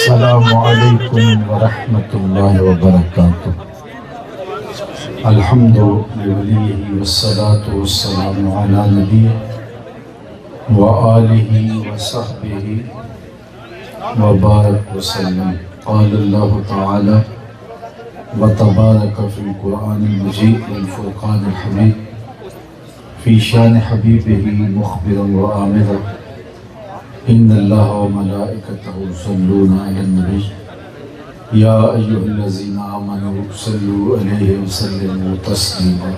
السلام علیکم ورحمۃ اللہ وبرکاتہ۔ الحمد للہ والصلاة والسلام علی نبی وآلہ وصحبہ وبارک وسلم۔ قال اللہ تعالی وتبارک فی القرآن المجید والفرقان الحمید فی شان حبیبہ مخبرا وآمرا ان اللہ وملائکتہ یصلون علی النبی یا ایہا الذین آمنوا صلوا علیہ وسلموا تسلیما۔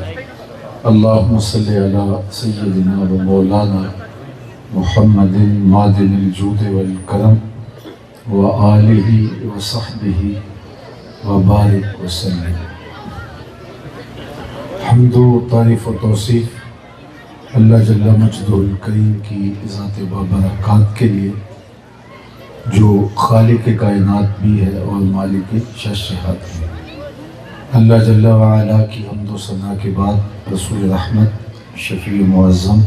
اللہم صلی علی سیدنا و مولانا محمد معدن الجود والکرم وآلہ وصحبہ وبارک وسلم۔ حمد و تعریف و توصیف اللہ جل مجدہ الکریم کی ذات بابرکات کے لیے، جو خالق کائنات بھی ہے اور مالک شہنشاہت بھی۔ اللہ جل وعلا کی حمد و ثنا کے بعد رسول رحمت، شفیع معظم،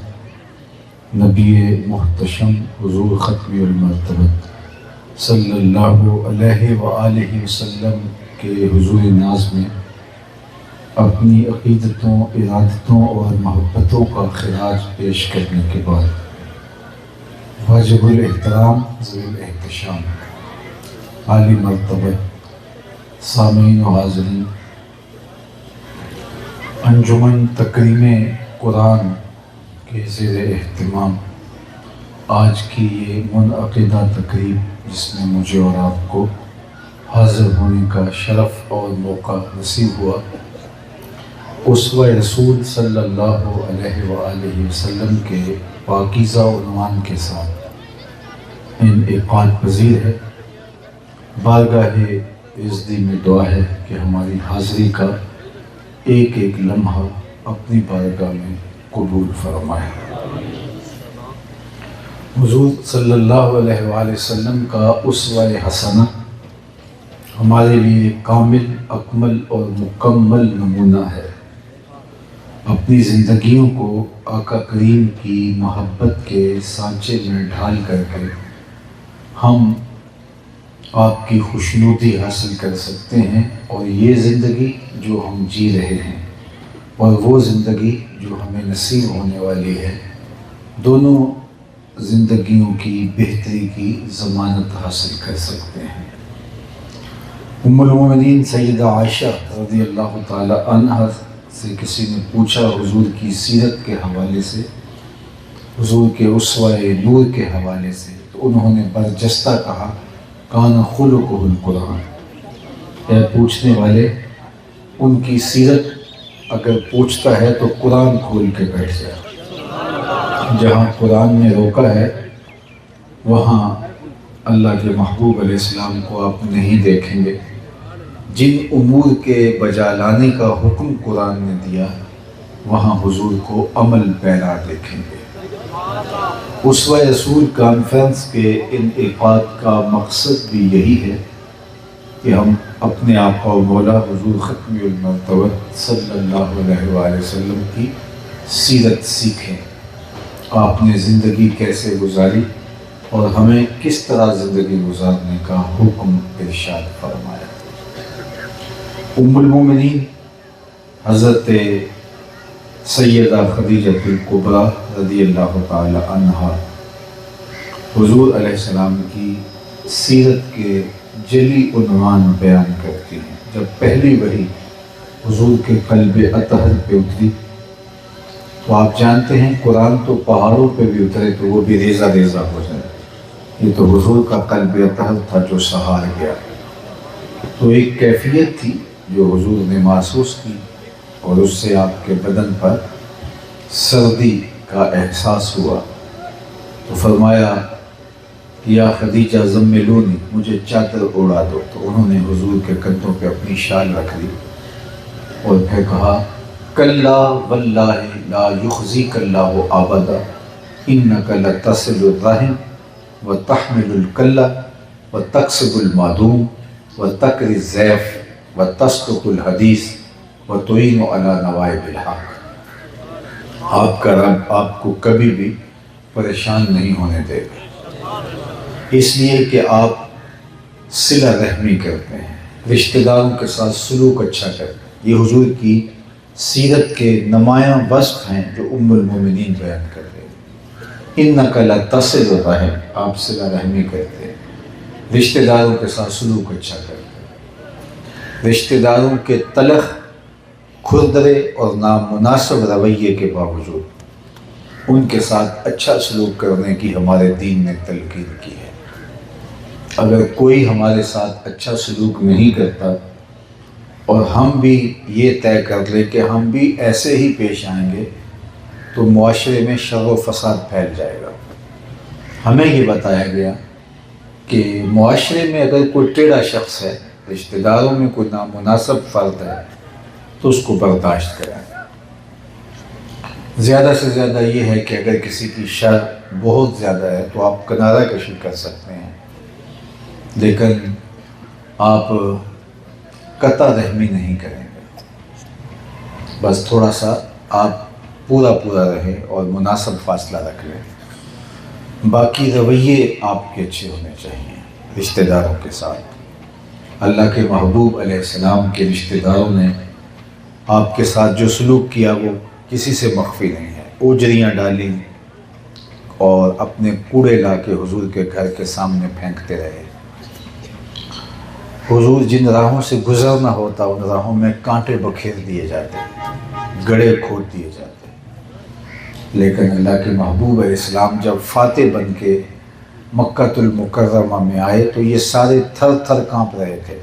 نبی محتشم، حضور ختم المرتبت صلی اللہ علیہ وآلہ وسلم کے حضور ناز میں اپنی عقیدتوں، ارادتوں اور محبتوں کا خراج پیش کرنے کے بعد واجب الاحترام، ذوی الاحتشام، عالی مرتبت سامعین و حاضرین، انجمن تکریم قرآن کے زیر اہتمام آج کی یہ منعقدہ تقریب، جس میں مجھے اور آپ کو حاضر ہونے کا شرف اور موقع نصیب ہوا، اسوہ رسول صلی اللہ علیہ وآلہ وسلم کے پاکیزہ عنوان کے ساتھ انعقاد پذیر ہے۔ بارگاہ عزتی میں دعا ہے کہ ہماری حاضری کا ایک ایک لمحہ اپنی بارگاہ میں قبول فرمائے۔ حضور صلی اللہ علیہ وآلہ وسلم کا اسوہ حسنہ ہمارے لیے کامل، اکمل اور مکمل نمونہ ہے۔ اپنی زندگیوں کو آقا کریم کی محبت کے سانچے میں ڈھال کر کے ہم آپ کی خوشنودی حاصل کر سکتے ہیں، اور یہ زندگی جو ہم جی رہے ہیں اور وہ زندگی جو ہمیں نصیب ہونے والی ہے، دونوں زندگیوں کی بہتری کی ضمانت حاصل کر سکتے ہیں۔ ام المومنین سیدہ عائشہ رضی اللہ تعالی عنہا سے کسی نے پوچھا حضور کی سیرت کے حوالے سے، حضور کے اسوہ نور کے حوالے سے، تو انہوں نے برجستہ کہا کان خلقہ القرآن۔ اے پوچھنے والے، ان کی سیرت اگر پوچھتا ہے تو قرآن کھول کے بیٹھ جائے۔ جہاں قرآن نے روکا ہے وہاں اللہ کے محبوب علیہ السلام کو آپ نہیں دیکھیں گے۔ جن امور کے بجا لانے کا حکم قرآن نے دیا، وہاں حضور کو عمل پیرا دیکھیں گے۔ اسوہ رسول کانفرنس کے انعقاد کا مقصد بھی یہی ہے کہ ہم اپنے آقا و مولا حضور ختم المرتبت صلی اللہ علیہ وآلہ وسلم کی سیرت سیکھیں۔ آپ نے زندگی کیسے گزاری اور ہمیں کس طرح زندگی گزارنے کا حکم ارشاد فرمایا۔ ام المومنین حضرت سیدہ خدیجہ الکبریٰ رضی اللہ تعالی عنہا حضور علیہ السلام کی سیرت کے جلی عنوان بیان کرتی ہیں۔ جب پہلی وحی حضور کے قلب اطہر پہ اتری تو آپ جانتے ہیں قرآن تو پہاڑوں پہ بھی اترے تو وہ بھی ریزہ ریزہ ہو جائے، یہ تو حضور کا قلب اطہر تھا جو سہار گیا۔ تو ایک کیفیت تھی جو حضور نے محسوس کی، اور اس سے آپ کے بدن پر سردی کا احساس ہوا، تو فرمایا یا خدیجہ زملونی، مجھے چادر اڑا دو۔ تو انہوں نے حضور کے کندھوں پہ اپنی شال رکھ لی اور پھر کہا کلا واللہ لا یخزیک اللہ ابدا انک لتصل الرحم وتحمل الکلہ وتکسب المعدوم وتقری الضیف وتصدق الحدیث وتعین علی نوائب الحق۔ آپ کا رب آپ کو کبھی بھی پریشان نہیں ہونے دے گا، اس لیے کہ آپ صلہ رحمی کرتے ہیں، رشتہ داروں کے ساتھ سلوک اچھا کرتے ہیں۔ یہ حضور کی سیرت کے نمایاں وصف ہیں جو ام المومنین بیان کر رہے ہیں۔ انک لتصل الرحم، آپ صلہ رحمی کرتے ہیں، رشتہ داروں کے ساتھ سلوک اچھا کرتے ہیں، رشتہ داروں کے تلخ، کھردرے اور نامناسب رویے کے باوجود ان کے ساتھ اچھا سلوک کرنے کی ہمارے دین نے تلقین کی ہے۔ اگر کوئی ہمارے ساتھ اچھا سلوک نہیں کرتا اور ہم بھی یہ طے کر لیں کہ ہم بھی ایسے ہی پیش آئیں گے تو معاشرے میں شر و فساد پھیل جائے گا۔ ہمیں یہ بتایا گیا کہ معاشرے میں اگر کوئی ٹیڑھا شخص ہے، رشتہ داروں میں کوئی نامناسب فرد ہے تو اس کو برداشت کریں۔ زیادہ سے زیادہ یہ ہے کہ اگر کسی کی شر بہت زیادہ ہے تو آپ کنارہ کشی کر سکتے ہیں، لیکن آپ قطع رحمی نہیں کریں گے۔ بس تھوڑا سا آپ پورا رہیں اور مناسب فاصلہ رکھ لیں۔ باقی رویے آپ کے اچھے ہونے چاہیے رشتہ داروں کے ساتھ۔ اللہ کے محبوب علیہ السلام کے رشتہ داروں نے آپ کے ساتھ جو سلوک کیا وہ کسی سے مخفی نہیں ہے۔ اوجریاں ڈالیں اور اپنے کوڑے لا کے حضور کے گھر کے سامنے پھینکتے رہے۔ حضور جن راہوں سے گزرنا ہوتا ان راہوں میں کانٹے بکھیر دیے جاتے، گڑھے کھود دیے جاتے، لیکن اللہ کے محبوب علیہ السلام جب فاتح بن کے مکہ المکرمہ میں آئے تو یہ سارے تھر تھر کانپ رہے تھے،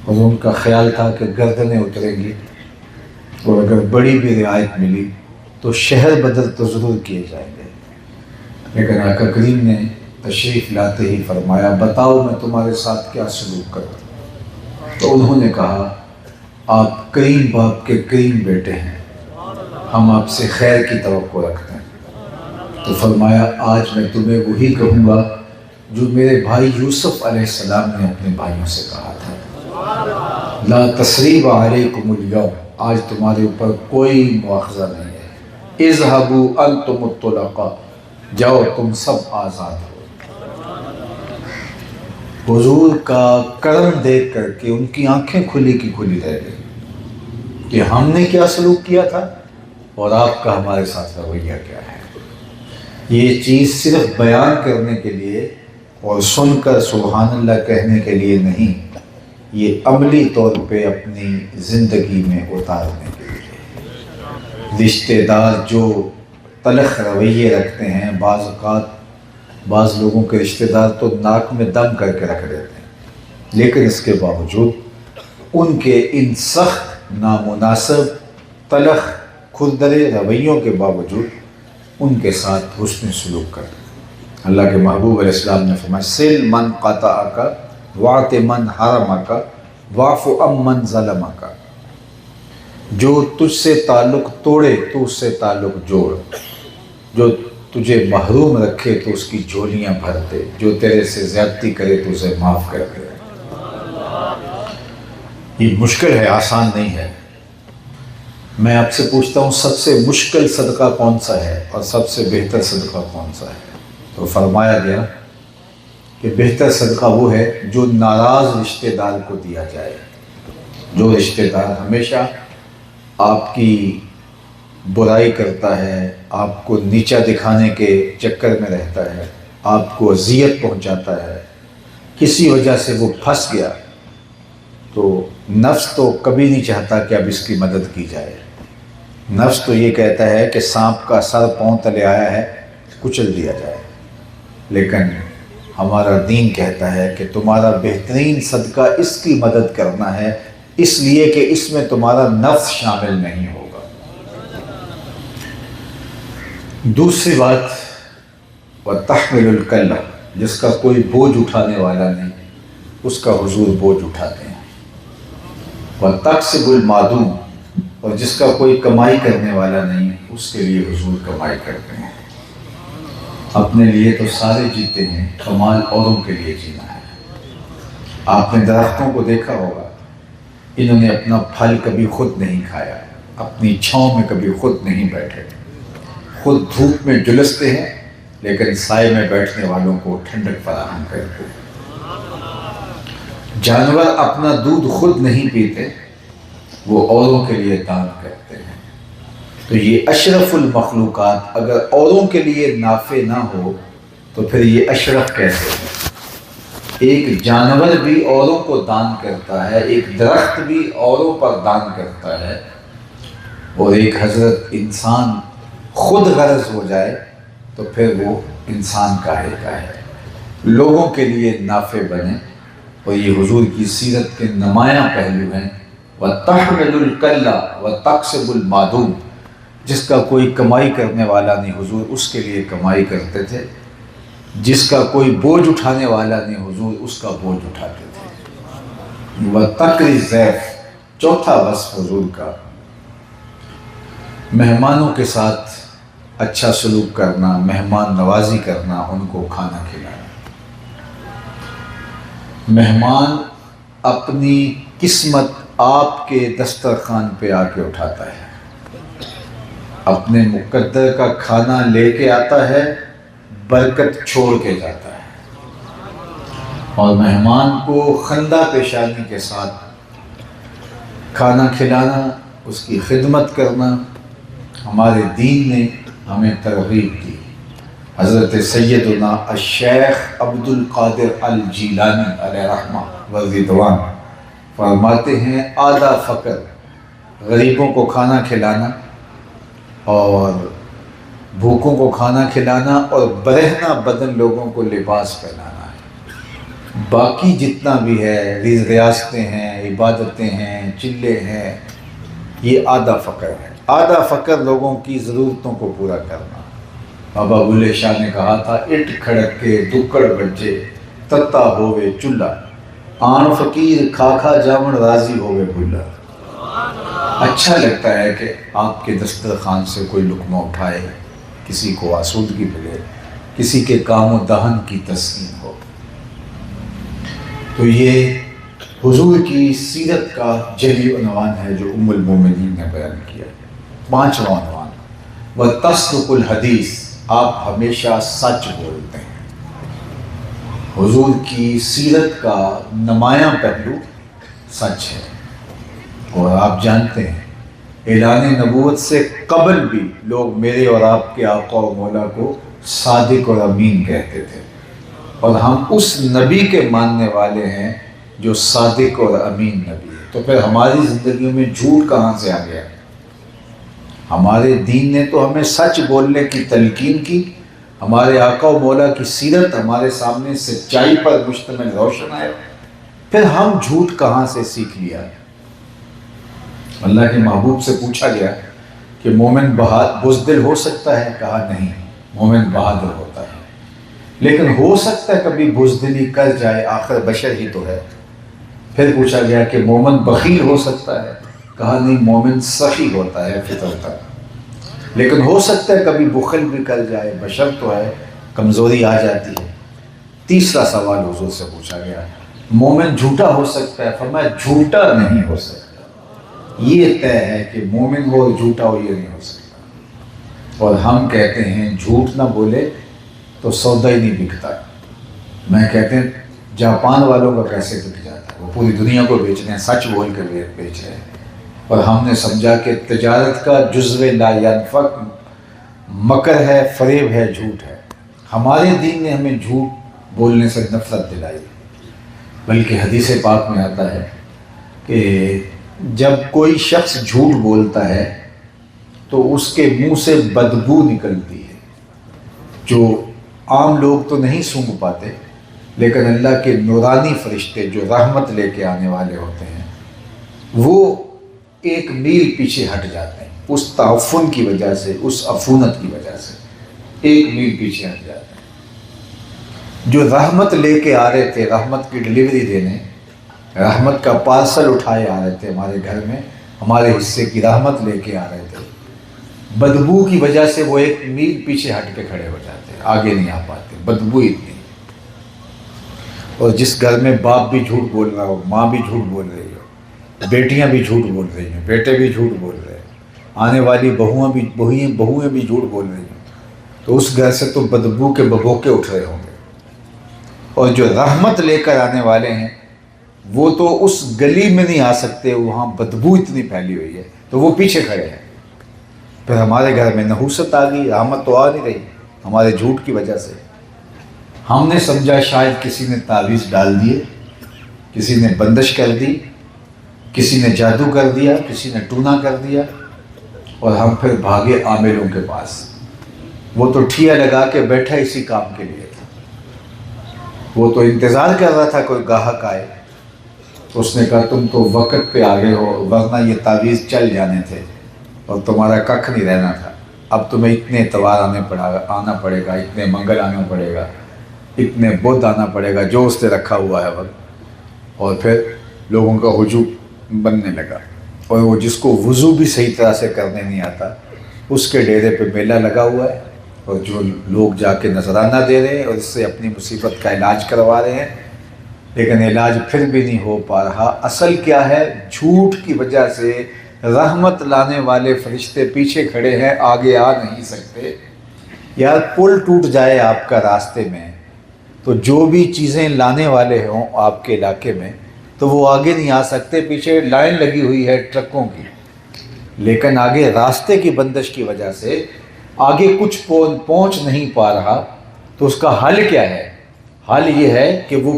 اور ان کا خیال تھا کہ گردنیں اتریں گی اور اگر بڑی بھی رعایت ملی تو شہر بدر تو ضرور کیے جائیں گے۔ لیکن آقا کریم نے تشریف لاتے ہی فرمایا، بتاؤ میں تمہارے ساتھ کیا سلوک کروں؟ تو انہوں نے کہا، آپ کریم باپ کے کریم بیٹے ہیں، ہم آپ سے خیر کی توقع رکھتے ہیں۔ تو فرمایا، آج میں تمہیں وہی کہوں گا جو میرے بھائی یوسف علیہ السلام نے اپنے بھائیوں سے کہا تھا، لا تثریب علیکم اليوم، آج تمہارے اوپر کوئی مواخذہ نہیں ہے، اذهبوا انتم الطلقاء، جاؤ تم سب آزاد ہو۔ حضور کا کرم دیکھ کر کے ان کی آنکھیں کھلی کی کھلی رہ گئی کہ ہم نے کیا سلوک کیا تھا اور آپ کا ہمارے ساتھ رویہ کیا ہے۔ یہ چیز صرف بیان کرنے کے لیے اور سن کر سبحان اللہ کہنے کے لیے نہیں، یہ عملی طور پہ اپنی زندگی میں اتارنے کے لیے۔ رشتہ دار جو تلخ رویے رکھتے ہیں، بعض لوگوں کے رشتہ دار تو ناک میں دم کر کے رکھ دیتے ہیں، لیکن اس کے باوجود ان کے ان سخت، نامناسب، تلخ، کھردرے رویوں کے باوجود ان کے ساتھ حسن سلوک کرتے ہیں۔ اللہ کے محبوب علیہ السلام نے فرمایا، سل من قطعک واعط من حرمک واعف عن من ظلمک، جو تجھ سے تعلق توڑے تو اس سے تعلق جوڑ، جو تجھے محروم رکھے تو اس کی جھولیاں بھر دے، جو تیرے سے زیادتی کرے تو اسے معاف کر دے۔ یہ مشکل ہے، آسان نہیں ہے۔ میں آپ سے پوچھتا ہوں، سب سے مشکل صدقہ کون سا ہے اور سب سے بہتر صدقہ کون سا ہے؟ تو فرمایا گیا کہ بہتر صدقہ وہ ہے جو ناراض رشتہ دار کو دیا جائے۔ جو رشتہ دار ہمیشہ آپ کی برائی کرتا ہے، آپ کو نیچا دکھانے کے چکر میں رہتا ہے، آپ کو اذیت پہنچاتا ہے، کسی وجہ سے وہ پھنس گیا، تو نفس تو کبھی نہیں چاہتا کہ اب اس کی مدد کی جائے۔ نفس تو یہ کہتا ہے کہ سانپ کا سر پاؤں تلے آیا ہے، کچل دیا جائے، لیکن ہمارا دین کہتا ہے کہ تمہارا بہترین صدقہ اس کی مدد کرنا ہے، اس لیے کہ اس میں تمہارا نفس شامل نہیں ہوگا۔ دوسری بات، وَتَحْمِلُ الْكَلَّةَ، جس کا کوئی بوجھ اٹھانے والا نہیں، اس کا حضور بوجھ اٹھاتے ہیں۔ وَتَكْسِبُ الْمَعْدُومَ، اور جس کا کوئی کمائی کرنے والا نہیں، اس کے لیے حضور کمائی کرتے ہیں۔ اپنے لیے تو سارے جیتے ہیں، کمال اوروں کے لیے جینا ہے۔ آپ نے درختوں کو دیکھا ہوگا، انہوں نے اپنا پھل کبھی خود نہیں کھایا، اپنی چھاؤں میں کبھی خود نہیں بیٹھے، خود دھوپ میں جلستے ہیں لیکن سائے میں بیٹھنے والوں کو ٹھنڈک فراہم کرتے ہیں۔ جانور اپنا دودھ خود نہیں پیتے، وہ اوروں کے لیے دان کرتے ہیں۔ تو یہ اشرف المخلوقات اگر اوروں کے لیے نافع نہ ہو تو پھر یہ اشرف کیسے ہے؟ ایک جانور بھی اوروں کو دان کرتا ہے، ایک درخت بھی اوروں پر دان کرتا ہے، اور ایک حضرت انسان خود غرض ہو جائے تو پھر وہ انسان کاہے کا ہے، لوگوں کے لیے نافع بنے۔ اور یہ حضور کی سیرت کے نمایاں پہلو ہیں۔ وَتَحْمِلُ الْكَلَّ وَتَقْسِبُ الْمَعْدُومَ، جس کا کوئی کمائی کرنے والا نہیں حضور اس کے لیے کمائی کرتے تھے، جس کا کوئی بوجھ اٹھانے والا نہیں حضور اس کا بوجھ اٹھاتے تھے۔ وَتَقْرِ الضَّيْفَ، چوتھا وصف حضور کا مہمانوں کے ساتھ اچھا سلوک کرنا، مہمان نوازی کرنا، ان کو کھانا کھلانا۔ مہمان اپنی قسمت آپ کے دسترخوان پہ آ کے اٹھاتا ہے، اپنے مقدر کا کھانا لے کے آتا ہے، برکت چھوڑ کے جاتا ہے، اور مہمان کو خندہ پیشانی کے ساتھ کھانا کھلانا، اس کی خدمت کرنا ہمارے دین نے ہمیں ترغیب دی۔ حضرت سیدنا الشیخ عبد القادر الجیلانی علیہ رحمہ و رضوان فرماتے ہیں آدھا فقر غریبوں کو کھانا کھلانا اور بھوکوں کو کھانا کھلانا اور برہنہ بدن لوگوں کو لباس پہنانا ہے۔ باقی جتنا بھی ہے، ریاستیں ہیں، عبادتیں ہیں، چلے ہیں، یہ آدھا فقر ہے۔ آدھا فقر لوگوں کی ضرورتوں کو پورا کرنا۔ بابا بلے شاہ نے کہا تھا اٹھ کھڑک کے دکڑ بجے تتا ہووے چولہا، آن فقیر کھا کھا جامن راضی ہووے بھلا۔ اچھا لگتا ہے کہ آپ کے دسترخوان سے کوئی لقمہ اٹھائے، کسی کو آسودگی ملے، کسی کے کام و دہن کی تسکین ہو۔ تو یہ حضور کی سیرت کا جلی عنوان ہے جو ام المومنین نے بیان کیا۔ پانچواں عنوان وَتَصْدُقُ الْحَدِيث، آپ ہمیشہ سچ بولتے ہیں۔ حضور کی سیرت کا نمایاں پہلو سچ ہے، اور آپ جانتے ہیں اعلان نبوت سے قبل بھی لوگ میرے اور آپ کے آقا و مولا کو صادق اور امین کہتے تھے، اور ہم اس نبی کے ماننے والے ہیں جو صادق اور امین نبی ہے۔ تو پھر ہماری زندگی میں جھوٹ کہاں سے آ گیا؟ ہمارے دین نے تو ہمیں سچ بولنے کی تلقین کی، ہمارے آقا و مولا کی سیرت ہمارے سامنے سچائی پر مشتمل روشن ہے، پھر ہم جھوٹ کہاں سے سیکھ لیا؟ اللہ کے محبوب سے پوچھا گیا کہ مومن بزدل ہو سکتا ہے؟ کہا نہیں، مومن بہادر ہوتا ہے، لیکن ہو سکتا ہے کبھی بزدلی کر جائے، آخر بشر ہی تو ہے۔ پھر پوچھا گیا کہ مومن بخیل ہو سکتا ہے؟ کہا نہیں، مومن سخی ہوتا ہے فطرتاً، لیکن ہو سکتا ہے کبھی بخل بھی کر جائے، بشر تو ہے، کمزوری آ جاتی ہے۔ تیسرا سوال حضور سے پوچھا گیا، مومن جھوٹا ہو سکتا ہے؟ فرمایا جھوٹا نہیں ہو سکتا، یہ طے ہے کہ مومن ہو اور جھوٹا ہو یہ نہیں ہو سکتا۔ اور ہم کہتے ہیں جھوٹ نہ بولے تو سودا ہی نہیں بکتا۔ میں کہتے ہیں جاپان والوں کا کیسے بک جاتا ہے، وہ پوری دنیا کو بیچ رہے ہیں، سچ بول کے بیچ رہے ہیں، اور ہم نے سمجھا کہ تجارت کا جزو لا ینفک مکر ہے، فریب ہے، جھوٹ ہے۔ ہمارے دین نے ہمیں جھوٹ بولنے سے نفرت دلائی، بلکہ حدیث پاک میں آتا ہے کہ جب کوئی شخص جھوٹ بولتا ہے تو اس کے منہ سے بدبو نکلتی ہے، جو عام لوگ تو نہیں سونگھ پاتے، لیکن اللہ کے نورانی فرشتے جو رحمت لے کے آنے والے ہوتے ہیں وہ ایک میل پیچھے ہٹ جاتے ہیں، اس تعفن کی وجہ سے، اس عفونت کی وجہ سے ایک میل پیچھے ہٹ جاتے ہیں۔ جو رحمت لے کے آ رہے تھے، رحمت کی ڈلیوری دینے، رحمت کا پارسل اٹھائے آ رہے تھے ہمارے گھر میں، ہمارے حصے کی رحمت لے کے آ رہے تھے، بدبو کی وجہ سے وہ ایک میل پیچھے ہٹ کے کھڑے ہو جاتے ہیں، آگے نہیں آ پاتے، بدبو اتنی۔ اور جس گھر میں باپ بھی جھوٹ بول رہا ہو، ماں بھی جھوٹ بول رہی ہو، بیٹیاں بھی جھوٹ بول رہی ہیں، بیٹے بھی جھوٹ بول رہے ہیں، آنے والی بہویں بھی جھوٹ بول رہی ہیں، تو اس گھر سے تو بدبو کے ببوکے اٹھ رہے ہوں گے۔ اور جو رحمت لے کر آنے والے ہیں وہ تو اس گلی میں نہیں آ سکتے، وہاں بدبو اتنی پھیلی ہوئی ہے، تو وہ پیچھے کھڑے ہیں۔ پھر ہمارے گھر میں نحوست آ گئی، رحمت تو آ نہیں رہی ہمارے جھوٹ کی وجہ سے۔ ہم نے سمجھا شاید کسی نے تعویذ ڈال دیے، کسی نے بندش کر دی، کسی نے جادو کر دیا، کسی نے ٹونا کر دیا، اور ہم پھر بھاگے عاملوں کے پاس۔ وہ تو ٹھیا لگا کے بیٹھا اسی کام کے لیے تھا، وہ تو انتظار کر رہا تھا کوئی گاہک آئے۔ اس نے کہا تم تو وقت پہ آگے ہو، ورنہ یہ تعویذ چل جانے تھے اور تمہارا ککھ نہیں رہنا تھا۔ اب تمہیں اتنے اتوار آنا پڑے گا، اتنے منگل آنا پڑے گا، اتنے بدھ آنا پڑے گا، جو اس نے رکھا ہوا ہے وقت۔ اور پھر لوگوں کا ہجوم بننے لگا، اور وہ جس کو وضو بھی صحیح طرح سے کرنے نہیں آتا، اس کے ڈیرے پہ میلہ لگا ہوا ہے، اور جو لوگ جا کے نذرانہ دے رہے ہیں اور اس سے اپنی مصیبت کا علاج کروا رہے ہیں، لیکن علاج پھر بھی نہیں ہو پا رہا۔ اصل کیا ہے؟ جھوٹ کی وجہ سے رحمت لانے والے فرشتے پیچھے کھڑے ہیں، آگے آ نہیں سکتے۔ یار پل ٹوٹ جائے آپ کا راستے میں، تو جو بھی چیزیں لانے والے ہوں آپ کے علاقے میں، تو وہ آگے نہیں آ سکتے، پیچھے لائن لگی ہوئی ہے ٹرکوں کی۔ لیکن آگے راستے کی بندش کی وجہ سے آگے کچھ پہنچ نہیں پا رہا، تو اس کا حل کیا ہے؟ حل یہ ہے کہ وہ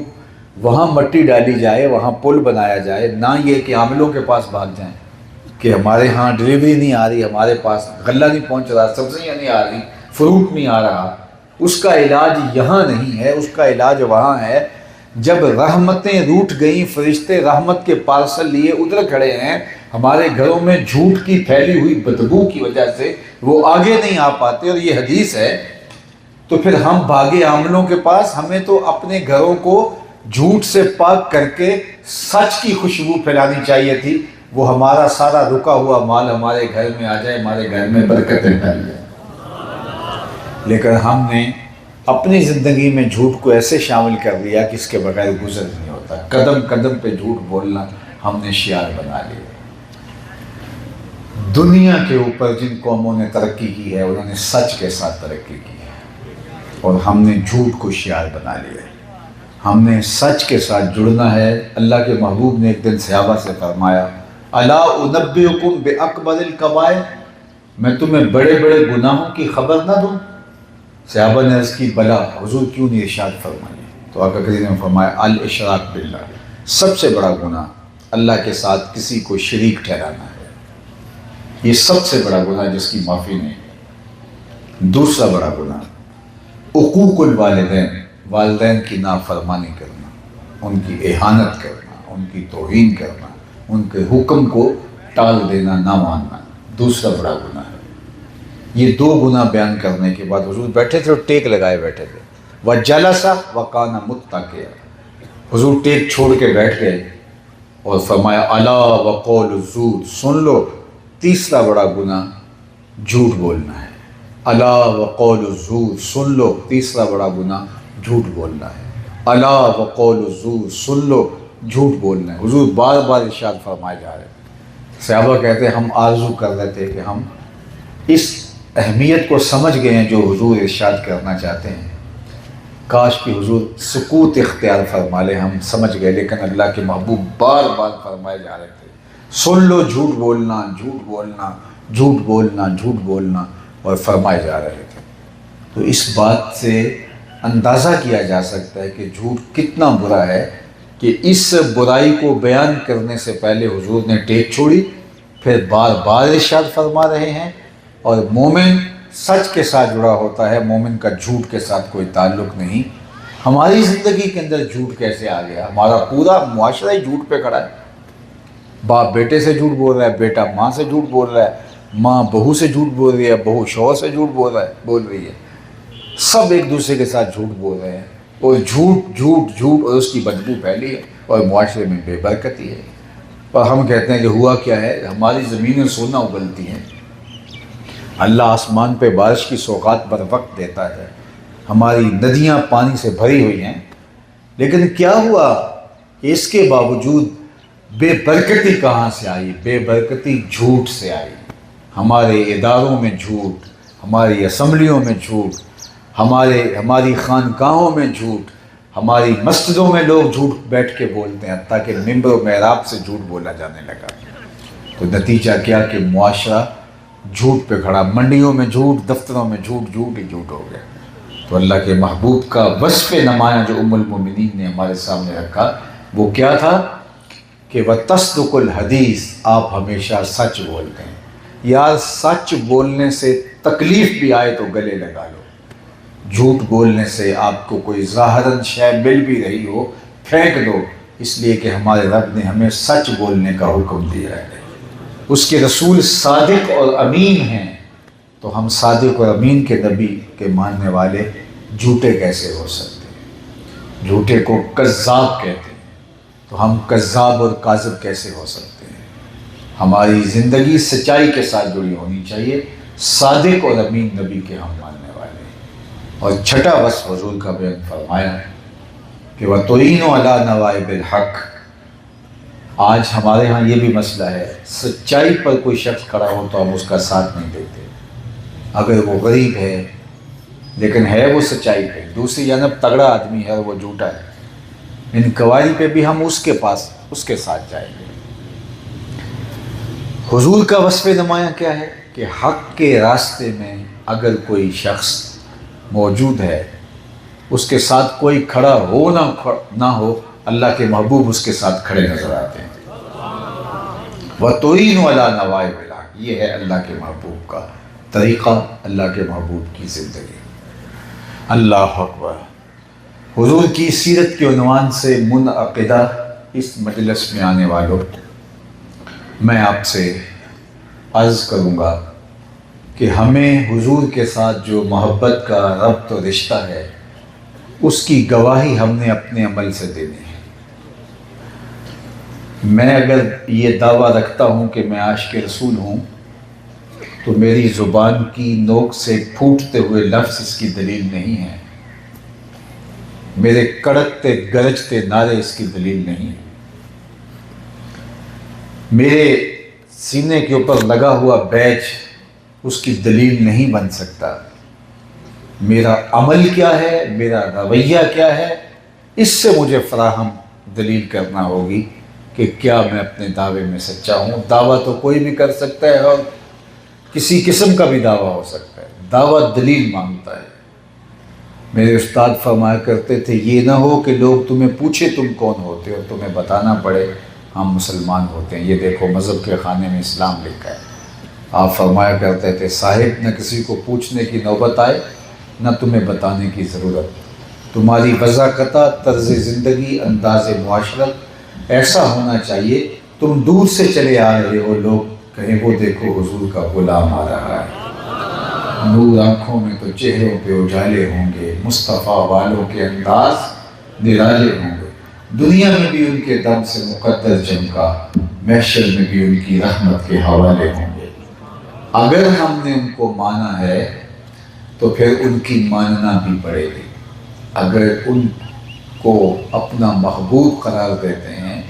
وہاں مٹی ڈالی جائے، وہاں پل بنایا جائے، نہ یہ کہ عاملوں کے پاس بھاگ جائیں کہ ہمارے ہاں ڈلیوری نہیں آ رہی، ہمارے پاس غلہ نہیں پہنچ رہا، سبزیاں نہیں آ رہی، فروٹ نہیں آ رہا۔ اس کا علاج یہاں نہیں ہے، اس کا علاج وہاں ہے۔ جب رحمتیں روٹھ گئیں، فرشتے رحمت کے پارسل لیے ادھر کھڑے ہیں، ہمارے گھروں میں جھوٹ کی پھیلی ہوئی بدبو کی وجہ سے وہ آگے نہیں آ پاتے، اور یہ حدیث ہے۔ تو پھر ہم بھاگے عاملوں کے پاس۔ ہمیں تو اپنے گھروں کو جھوٹ سے پاک کر کے سچ کی خوشبو پھیلانی چاہیے تھی، وہ ہمارا سارا رکا ہوا مال ہمارے گھر میں آ جائے، ہمارے گھر میں برکتیں پھیل جائیں۔ لیکن ہم نے اپنی زندگی میں جھوٹ کو ایسے شامل کر لیا کہ اس کے بغیر گزر نہیں ہوتا۔ قدم قدم پہ جھوٹ بولنا ہم نے شعار بنا لیا۔ دنیا کے اوپر جن قوموں نے ترقی کی ہے، انہوں نے سچ کے ساتھ ترقی کی ہے، اور ہم نے جھوٹ کو شعار بنا لیا ہے۔ ہم نے سچ کے ساتھ جڑنا ہے۔ اللہ کے محبوب نے ایک دن صحابہ سے فرمایا، الا انبئکم باکبر الکبائر، میں تمہیں بڑے بڑے گناہوں کی خبر نہ دوں؟ صحابہ نے عرض کی بلا، حضور کیوں نہیں ارشاد فرمائے؟ تو آقا کریم نے فرمایا الاشراک باللہ، سب سے بڑا گناہ اللہ کے ساتھ کسی کو شریک ٹھہرانا ہے، یہ سب سے بڑا گناہ جس کی معافی نہیں۔ دوسرا بڑا گناہ عقوق الوالدین، والدین کی نافرمانی کرنا، ان کی اہانت کرنا، ان کی توہین کرنا، ان کے حکم کو ٹال دینا، نہ ماننا، دوسرا بڑا گناہ ہے۔ یہ دو گناہ بیان کرنے کے بعد حضور بیٹھے تھے اور ٹیک لگائے بیٹھے تھے، وَجَلَسَ وَكَانَ مُتَّكِئًا، حضور ٹیک چھوڑ کے بیٹھ گئے اور فرمایا الا وقول الزور، سن لو تیسرا بڑا گناہ جھوٹ بولنا ہے۔ الا وقول الزور، سن لو تیسرا بڑا گناہ جھوٹ بولنا ہے۔ الا وقول الزور، سن لو جھوٹ بولنا ہے۔ حضور بار بار ارشاد فرمائے جا رہے ہیں۔ صحابہ کہتے ہیں ہم آرزو کر رہے تھے کہ ہم اس اہمیت کو سمجھ گئے ہیں جو حضور ارشاد کرنا چاہتے ہیں، کاش کہ حضور سکوت اختیار فرما لے، ہم سمجھ گئے، لیکن اللہ کے محبوب بار بار فرمائے جا رہے تھے سن لو جھوٹ بولنا، جھوٹ بولنا، جھوٹ بولنا، جھوٹ بولنا، اور فرمائے جا رہے تھے۔ تو اس بات سے اندازہ کیا جا سکتا ہے کہ جھوٹ کتنا برا ہے، کہ اس برائی کو بیان کرنے سے پہلے حضور نے ٹیک چھوڑی، پھر بار بار ارشاد فرما رہے ہیں۔ اور مومن سچ کے ساتھ جڑا ہوتا ہے، مومن کا جھوٹ کے ساتھ کوئی تعلق نہیں۔ ہماری زندگی کے اندر جھوٹ کیسے آ گیا؟ ہمارا پورا معاشرہ ہی جھوٹ پہ کھڑا ہے۔ باپ بیٹے سے جھوٹ بول رہا ہے، بیٹا ماں سے جھوٹ بول رہا ہے، ماں بہو سے جھوٹ بول رہی ہے، بہو شوہر سے جھوٹ بول رہی ہے، سب ایک دوسرے کے ساتھ جھوٹ بول رہے ہیں، اور جھوٹ جھوٹ جھوٹ، اور اس کی بدبو پھیلی ہے، اور معاشرے میں بے برکتی ہے۔ اور ہم کہتے ہیں کہ ہوا کیا ہے؟ ہماری زمینیں سونا اگلتی ہیں، اللہ آسمان پہ بارش کی سوغات بر وقت دیتا ہے، ہماری ندیاں پانی سے بھری ہوئی ہیں، لیکن کیا ہوا کہ اس کے باوجود بے برکتی کہاں سے آئی؟ بے برکتی جھوٹ سے آئی۔ ہمارے اداروں میں جھوٹ، ہماری اسمبلیوں میں جھوٹ، ہماری خانقاہوں میں جھوٹ، ہماری مسجدوں میں لوگ جھوٹ بیٹھ کے بولتے ہیں، حتیٰ کہ ممبر و محراب سے جھوٹ بولا جانے لگا۔ تو نتیجہ کیا کہ معاشرہ جھوٹ پہ کھڑا، منڈیوں میں جھوٹ، دفتروں میں جھوٹ، جھوٹ ہی جھوٹ ہو گیا۔ تو اللہ کے محبوب کا وصف نمایاں جو ام المومنین نے ہمارے سامنے رکھا وہ کیا تھا کہ وَتَصْدُقُ الْحَدِيث، آپ ہمیشہ سچ بولتے ہیں۔ یار سچ بولنے سے تکلیف بھی آئے تو گلے لگا لو، جھوٹ بولنے سے آپ کو کوئی ظاہراً شے مل بھی رہی ہو پھینک دو، اس لیے کہ ہمارے رب نے ہمیں سچ بولنے کا حکم دیا ہے۔ اس کے رسول صادق اور امین ہیں، تو ہم صادق اور امین کے نبی کے ماننے والے جھوٹے کیسے ہو سکتے ہیں؟ جھوٹے کو کذاب کہتے ہیں، تو ہم کذاب اور کاذب کیسے ہو سکتے ہیں؟ ہماری زندگی سچائی کے ساتھ جڑی ہونی چاہیے، صادق اور امین نبی کے ہم ماننے والے ہیں۔ اور چھٹا وصف حضور کا بیان فرمایا کہ وَتُعِينُ عَلَى نَوَائِبِ الْحَقِّ۔ آج ہمارے ہاں یہ بھی مسئلہ ہے، سچائی پر کوئی شخص کھڑا ہو تو ہم اس کا ساتھ نہیں دیتے، اگر وہ غریب ہے لیکن ہے وہ سچائی پہ، دوسری جانب تگڑا آدمی ہے وہ جھوٹا ہے، ان قواعد پہ بھی ہم اس کے ساتھ جائیں گے۔ حضور کا وصف نمایاں کیا ہے کہ حق کے راستے میں اگر کوئی شخص موجود ہے، اس کے ساتھ کوئی کھڑا ہو نہ ہو، اللہ کے محبوب اس کے ساتھ کھڑے نظر آتے ہیں۔ وَتُعِينُ عَلَى نَوَائِبِ الْحَقِّ، یہ ہے اللہ کے محبوب کا طریقہ، اللہ کے محبوب کی زندگی۔ اللہ اکبر۔ حضور کی سیرت کے عنوان سے منعقدہ اس مجلس میں آنے والوں، میں آپ سے عرض کروں گا کہ ہمیں حضور کے ساتھ جو محبت کا ربط و رشتہ ہے، اس کی گواہی ہم نے اپنے عمل سے دینی ہے۔ میں اگر یہ دعویٰ رکھتا ہوں کہ میں عاشق رسول ہوں، تو میری زبان کی نوک سے پھوٹتے ہوئے لفظ اس کی دلیل نہیں ہے، میرے کڑکتے گرجتے نعرے اس کی دلیل نہیں ہے، میرے سینے کے اوپر لگا ہوا بیج اس کی دلیل نہیں بن سکتا۔ میرا عمل کیا ہے، میرا رویہ کیا ہے، اس سے مجھے فراہم دلیل کرنا ہوگی کہ کیا میں اپنے دعوے میں سچا ہوں۔ دعویٰ تو کوئی بھی کر سکتا ہے اور کسی قسم کا بھی دعویٰ ہو سکتا ہے، دعویٰ دلیل مانگتا ہے۔ میرے استاد فرمایا کرتے تھے یہ نہ ہو کہ لوگ تمہیں پوچھے تم کون ہوتے اور تمہیں بتانا پڑے ہم مسلمان ہوتے ہیں، یہ دیکھو مذہب کے خانے میں اسلام لکھا ہے۔ آپ فرمایا کرتے تھے صاحب نہ کسی کو پوچھنے کی نوبت آئے نہ تمہیں بتانے کی ضرورت، تمہاری وضاقتہ، طرز زندگی، انداز معاشرت ایسا ہونا چاہیے تم دور سے چلے آ رہے ہو، لوگ کہیں وہ دیکھو حضور کا غلام آ رہا ہے، نور آنکھوں میں تو چہروں پہ اجالے ہوں گے، مصطفیٰ والوں کے انداز نرالے ہوں گے، دنیا میں بھی ان کے دم سے مقدر چمکا، محشر میں بھی ان کی رحمت کے حوالے ہوں گے۔ اگر ہم نے ان کو مانا ہے تو پھر ان کی ماننا بھی پڑے گی۔ اگر ان کو اپنا محبوب قرار دیتے ہیں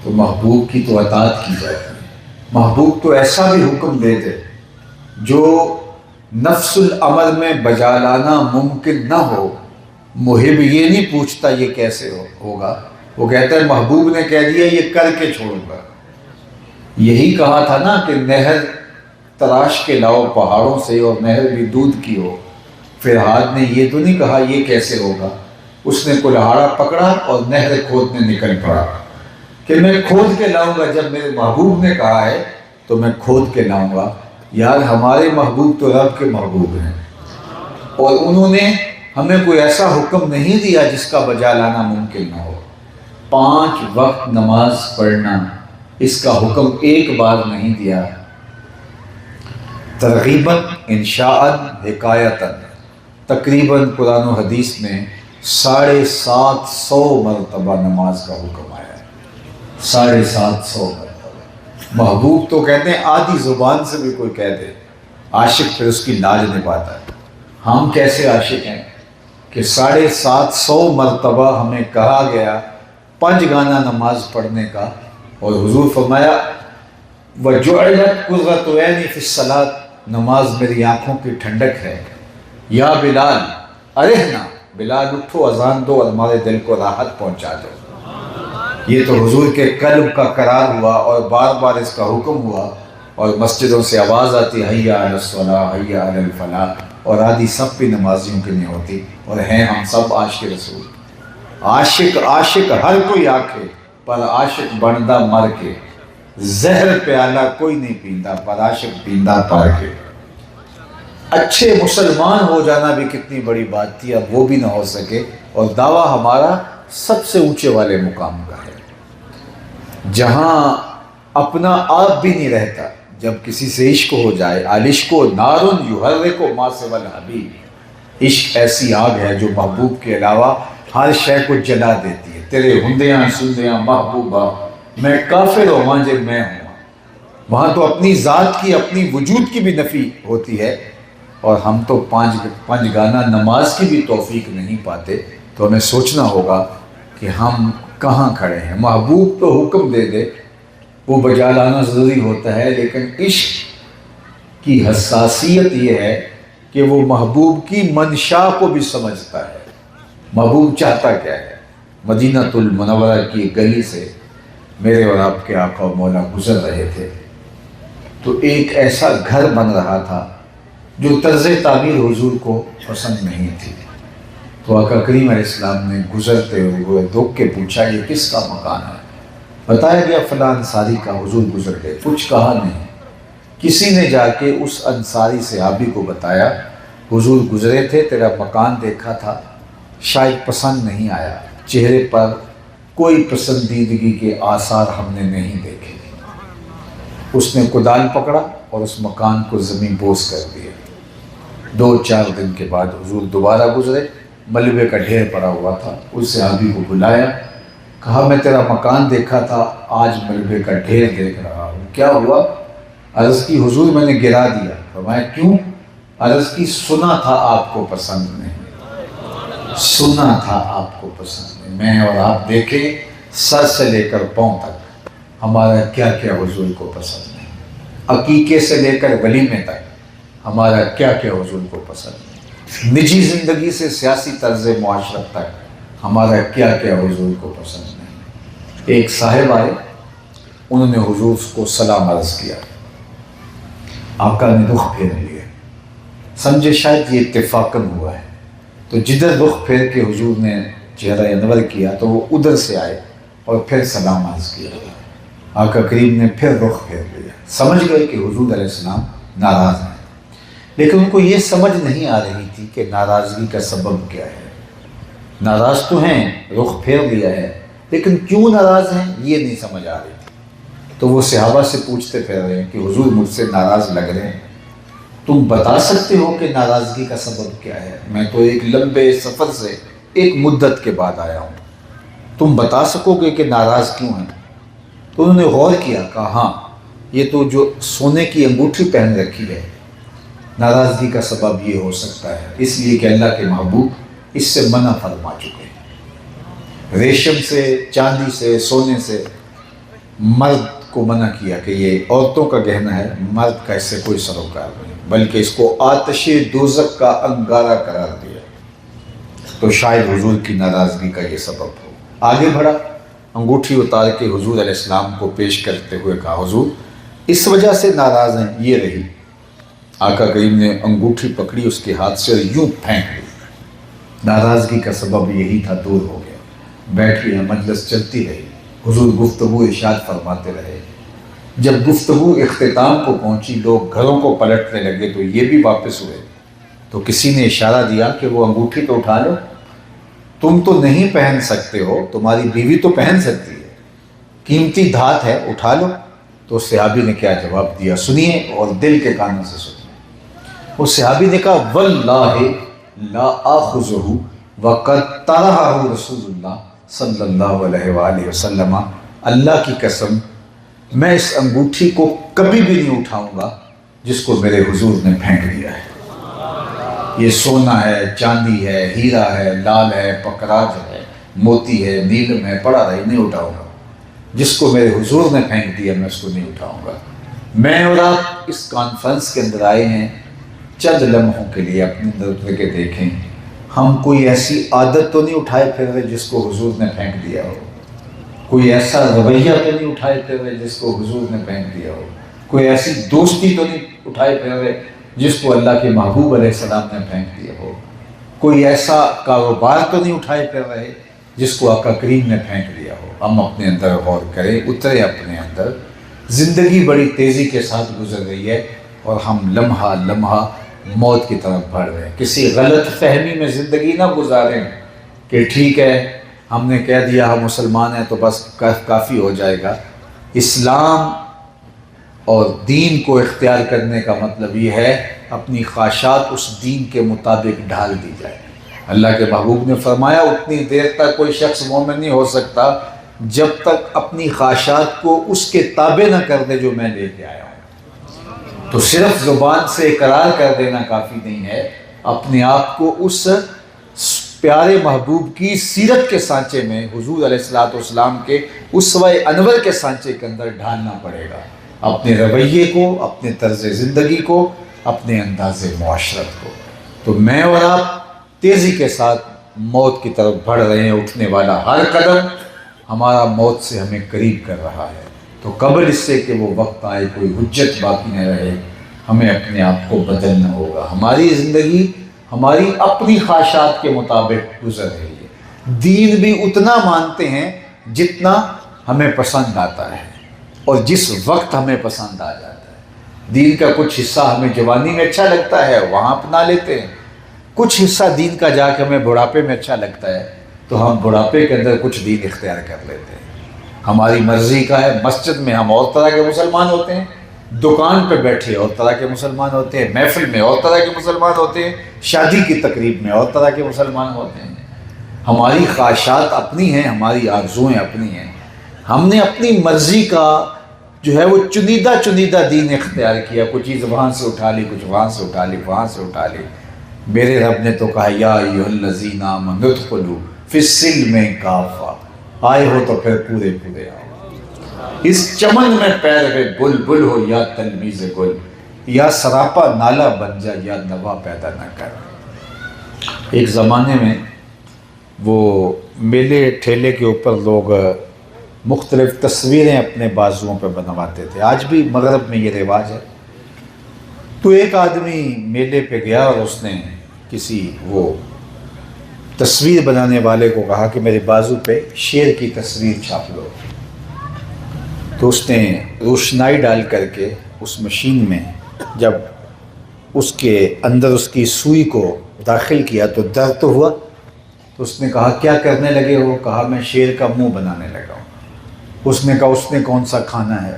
تو محبوب کی تو اطاعت کی جاتی ہے۔ محبوب تو ایسا بھی حکم دے دے جو نفس الامر میں بجا لانا ممکن نہ ہو، محب یہ نہیں پوچھتا یہ کیسے ہوگا، وہ کہتا ہے محبوب نے کہہ دیا یہ کر کے چھوڑوں گا۔ یہی کہا تھا نا کہ نہر تراش کے لاؤ پہاڑوں سے اور نہر بھی دودھ کی ہو، فرحاد نے یہ تو نہیں کہا یہ کیسے ہوگا، اس نے کلہاڑا پکڑا اور نہر کھودنے نکل پڑا کہ میں کھود کے لاؤں گا، جب میرے محبوب نے کہا ہے تو میں کھود کے لاؤں گا۔ یار ہمارے محبوب تو رب کے محبوب ہیں، اور انہوں نے ہمیں کوئی ایسا حکم نہیں دیا جس کا بجا لانا ممکن نہ ہو۔ 5 وقت نماز پڑھنا اس کا حکم ایک بار نہیں دیا، ترغیباً انشاءً حکایتاً تقریباً قرآن و حدیث میں 750 مرتبہ نماز کا حکم آیا ہے، 750 مرتبہ۔ محبوب تو کہتے ہیں آدھی زبان سے بھی کوئی کہہ دے، عاشق پھر اس کی لاج نبھاتا ہے۔ ہم کیسے عاشق ہیں کہ 750 مرتبہ ہمیں کہا گیا 5 گانا نماز پڑھنے کا، اور حضور فرمایا وَجُعِلَتْ قُرَّةُ عَيْنِي فِي الصَّلَاةِ، نماز میری آنکھوں کی ٹھنڈک ہے۔ یا بلال ارحنا بلال اٹھو اذان دو اور ہمارے دل کو راحت پہنچا دو۔ یہ تو حضور کے قلب کا قرار ہوا اور بار بار اس کا حکم ہوا، اور مسجدوں سے آواز آتی حی علی الصلاۃ حی علی الفلاح، اور آدھی سب بھی نمازیوں کے لیے ہوتی، اور ہیں ہم سب عاشق رسول۔ عاشق ہر کوئی آکھے پر عاشق بندا مر کے، زہر پیالہ کوئی نہیں پیندا پر عاشق پیندا پار کے۔ اچھے مسلمان ہو جانا بھی کتنی بڑی بات تھی، اب وہ بھی نہ ہو سکے، اور دعویٰ ہمارا سب سے اونچے والے مقام کا ہے، جہاں اپنا آپ بھی نہیں رہتا۔ جب کسی سے عشق ہو جائے، العشق نارن یحرک ما سوی الحبیب، عشق ایسی آگ ہے جو محبوب کے علاوہ ہر شے کو جلا دیتی ہے۔ تیرے ہندیاں سندیاں محبوبہ میں کافر ہوں جے میں ہوں، وہاں تو اپنی ذات کی اپنی وجود کی بھی نفی ہوتی ہے، اور ہم تو پانچ گانا نماز کی بھی توفیق نہیں پاتے۔ تو ہمیں سوچنا ہوگا کہ ہم کہاں کھڑے ہیں۔ محبوب تو حکم دے دے وہ بجا لانا ضروری ہوتا ہے، لیکن عشق کی حساسیت یہ ہے کہ وہ محبوب کی منشا کو بھی سمجھتا ہے، محبوب چاہتا کیا ہے۔ مدینہ المنورہ کی گلی سے میرے اور آپ کے آقا و مولا گزر رہے تھے، تو ایک ایسا گھر بن رہا تھا جو طرز تعمیر حضور کو پسند نہیں تھی۔ تو آقا کریم علیہ السلام نے گزرتے ہوئے دکھ کے پوچھا یہ کس کا مکان ہے؟ بتایا گیا فلاں انصاری کا۔ حضور گزر گئے، کچھ کہا نہیں۔ کسی نے جا کے اس انصاری صحابی کو بتایا حضور گزرے تھے، تیرا مکان دیکھا تھا، شاید پسند نہیں آیا، چہرے پر کوئی پسندیدگی کے آثار ہم نے نہیں دیکھے۔ اس نے کدال پکڑا اور اس مکان کو زمین بوس کر دیا۔ 2-4 دن کے بعد حضور دوبارہ گزرے، ملبے کا ڈھیر پڑا ہوا تھا۔ اس صحابی کو بلایا، کہا میں تیرا مکان دیکھا تھا، آج ملبے کا ڈھیر دیکھ رہا ہوں، کیا ہوا؟ عرض کی حضور میں نے گرا دیا۔ فرمایا کیوں؟ عرض کی سنا تھا آپ کو پسند نہیں، سنا تھا آپ کو پسند نہیں۔ میں اور آپ دیکھیں سر سے لے کر پاؤں تک ہمارا کیا کیا حضور کو پسند نہیں، عقیقے سے لے کر ولیمے تک ہمارا کیا کیا حضور کو پسند نہیں، نجی زندگی سے سیاسی طرز معاشرت تک ہمارا کیا کیا حضور کو پسند نہیں۔ ایک صاحب آئے، انہوں نے حضور کو سلام عرض کیا، آقا نے رخ پھیر لیے، سمجھے شاید یہ اتفاقاً ہوا ہے، تو جدھر رخ پھیر کے حضور نے چہرہ انور کیا تو وہ ادھر سے آئے اور پھر سلام عرض کیا۔ آقا کریم نے پھر رخ پھیر لیا، سمجھ گئے کہ حضور علیہ السلام ناراض ہیں، لیکن ان کو یہ سمجھ نہیں آ رہی تھی کہ ناراضگی کا سبب کیا ہے۔ ناراض تو ہیں، رخ پھیر لیا ہے، لیکن کیوں ناراض ہیں یہ نہیں سمجھ آ رہی تھی۔ تو وہ صحابہ سے پوچھتے پھر رہے ہیں کہ حضور مجھ سے ناراض لگ رہے ہیں، تم بتا سکتے ہو کہ ناراضگی کا سبب کیا ہے؟ میں تو ایک لمبے سفر سے ایک مدت کے بعد آیا ہوں، تم بتا سکو گے کہ ناراض کیوں ہیں؟ تو انہوں نے غور کیا، کہا ہاں یہ تو جو سونے کی انگوٹھی پہن رکھی ہے، ناراضگی کا سبب یہ ہو سکتا ہے، اس لیے کہ اللہ کے محبوب اس سے منع فرما چکے ہیں۔ ریشم سے، چاندی سے، سونے سے مرد کو منع کیا کہ یہ عورتوں کا گہنا ہے، مرد کا اس سے کوئی سروکار نہیں، بلکہ اس کو آتش دوزخ کا انگارہ قرار دیا۔ تو شاید حضور کی ناراضگی کا یہ سبب ہو۔ آگے بڑھا، انگوٹھی اتار کے حضور علیہ السلام کو پیش کرتے ہوئے کہا حضور اس وجہ سے ناراض ہیں، یہ رہی۔ آقا کریم نے انگوٹھی پکڑی اس کے ہاتھ سے اور یوں پھینک دی۔ ناراضگی کا سبب یہی تھا، دور ہو گیا۔ بیٹھ گئے، مجلس چلتی رہی، حضور گفتگو ارشاد فرماتے رہے۔ جب گفتگو اختتام کو پہنچی، لوگ گھروں کو پلٹنے لگے تو یہ بھی واپس ہوئے، تو کسی نے اشارہ دیا کہ وہ انگوٹھی تو اٹھا لو، تم تو نہیں پہن سکتے ہو، تمہاری بیوی تو پہن سکتی ہے، قیمتی دھات ہے، اٹھا لو۔ تو صحابی نے کیا جواب دیا، سنیے اور دل کے کانوں سے سنیے۔ وہ صحابی نے کہا واللہ لا آخذہ وقد طرحہ رسول اللہ صلی اللہ علیہ وآلہ وسلم، اللہ کی قسم میں اس انگوٹھی کو کبھی بھی نہیں اٹھاؤں گا جس کو میرے حضور نے پھینک دیا ہے۔ یہ سونا ہے، چاندی ہے، ہیرا ہے، لال ہے، پکراج ہے، موتی ہے، نیلم ہے، پڑا رہی، نہیں اٹھاؤں گا۔ جس کو میرے حضور نے پھینک دیا میں اس کو نہیں اٹھاؤں گا۔ میں اور آپ اس کانفرنس کے اندر آئے ہیں چند لمحوں کے لیے، اپنے اندر اتر کے دیکھیں، ہم کوئی ایسی عادت تو نہیں اٹھائے پھر رہے جس کو حضور نے پھینک دیا ہو، کوئی ایسا رویہ تو نہیں اٹھائے پھر رہے جس کو حضور نے پھینک دیا ہو، کوئی ایسی دوستی تو نہیں اٹھائے پھر رہے جس کو اللہ کے محبوب علیہ السلام نے پھینک دیا ہو، کوئی ایسا کاروبار تو نہیں اٹھائے پھر رہے جس کو آقا کریم نے پھینک دیا ہو۔ ہم اپنے اندر غور کریں، اترے اپنے اندر۔ زندگی بڑی تیزی کے ساتھ گزر رہی ہے اور ہم لمحہ لمحہ موت کی طرف بڑھ رہے ہیں۔ کسی غلط فہمی میں زندگی نہ گزاریں کہ ٹھیک ہے ہم نے کہہ دیا ہم مسلمان ہیں تو بس کافی ہو جائے گا۔ اسلام اور دین کو اختیار کرنے کا مطلب یہ ہے اپنی خواہشات اس دین کے مطابق ڈھال دی جائے۔ اللہ کے محبوب نے فرمایا اتنی دیر تک کوئی شخص مومن نہیں ہو سکتا جب تک اپنی خواہشات کو اس کے تابع نہ کر دے جو میں لے کے آیا ہوں۔ تو صرف زبان سے اقرار کر دینا کافی نہیں ہے، اپنے آپ کو اس پیارے محبوب کی سیرت کے سانچے میں، حضور علیہ السلام کے اسوہ انور کے سانچے کے اندر ڈھالنا پڑے گا، اپنے رویے کو، اپنے طرز زندگی کو، اپنے انداز معاشرت کو۔ تو میں اور آپ تیزی کے ساتھ موت کی طرف بڑھ رہے ہیں، اٹھنے والا ہر قدم ہمارا موت سے ہمیں قریب کر رہا ہے۔ تو قبل اس سے کہ وہ وقت آئے کوئی حجت باقی نہ رہے، ہمیں اپنے آپ کو بدلنا ہوگا۔ ہماری زندگی ہماری اپنی خواہشات کے مطابق گزر رہی ہے، دین بھی اتنا مانتے ہیں جتنا ہمیں پسند آتا ہے اور جس وقت ہمیں پسند آ جاتا ہے۔ دین کا کچھ حصہ ہمیں جوانی میں اچھا لگتا ہے وہاں اپنا لیتے ہیں، کچھ حصہ دین کا جا کے ہمیں بڑھاپے میں اچھا لگتا ہے تو ہم بڑھاپے کے اندر کچھ دین اختیار کر لیتے ہیں۔ ہماری مرضی کا ہے، مسجد میں ہم اور طرح کے مسلمان ہوتے ہیں، دکان پہ بیٹھے اور طرح کے مسلمان ہوتے ہیں، محفل میں اور طرح کے مسلمان ہوتے ہیں، شادی کی تقریب میں اور طرح کے مسلمان ہوتے ہیں۔ ہماری خواہشات اپنی ہیں، ہماری آرزوئیں اپنی ہیں، ہم نے اپنی مرضی کا جو ہے وہ چنیدہ دین اختیار کیا، کچھ چیز وہاں سے اٹھا لی، کچھ وہاں سے اٹھا لی، وہاں سے اٹھا لی۔ میرے رب نے تو کہا یا ایھا الذین آمنوا ادخلوا فی السلم کافہ، آئے ہو تو پھر پورے آؤ۔ اس چمن میں پیر ہے بلبل ہو یا تلمیذ گل، یا سراپا نالا بن جا یا نوا پیدا نہ کر۔ ایک زمانے میں وہ میلے ٹھیلے کے اوپر لوگ مختلف تصویریں اپنے بازوؤں پہ بنواتے تھے، آج بھی مغرب میں یہ رواج ہے۔ تو ایک آدمی میلے پہ گیا اور اس نے کسی وہ تصویر بنانے والے کو کہا کہ میرے بازو پہ شیر کی تصویر چھاپ لو۔ تو اس نے روشنائی ڈال کر کے اس مشین میں جب اس کے اندر اس کی سوئی کو داخل کیا تو درد تو ہوا۔ تو اس نے کہا کیا کرنے لگے ہو؟ کہا میں شیر کا منہ بنانے لگا ہوں۔ اس نے کہا اس نے کون سا کھانا ہے؟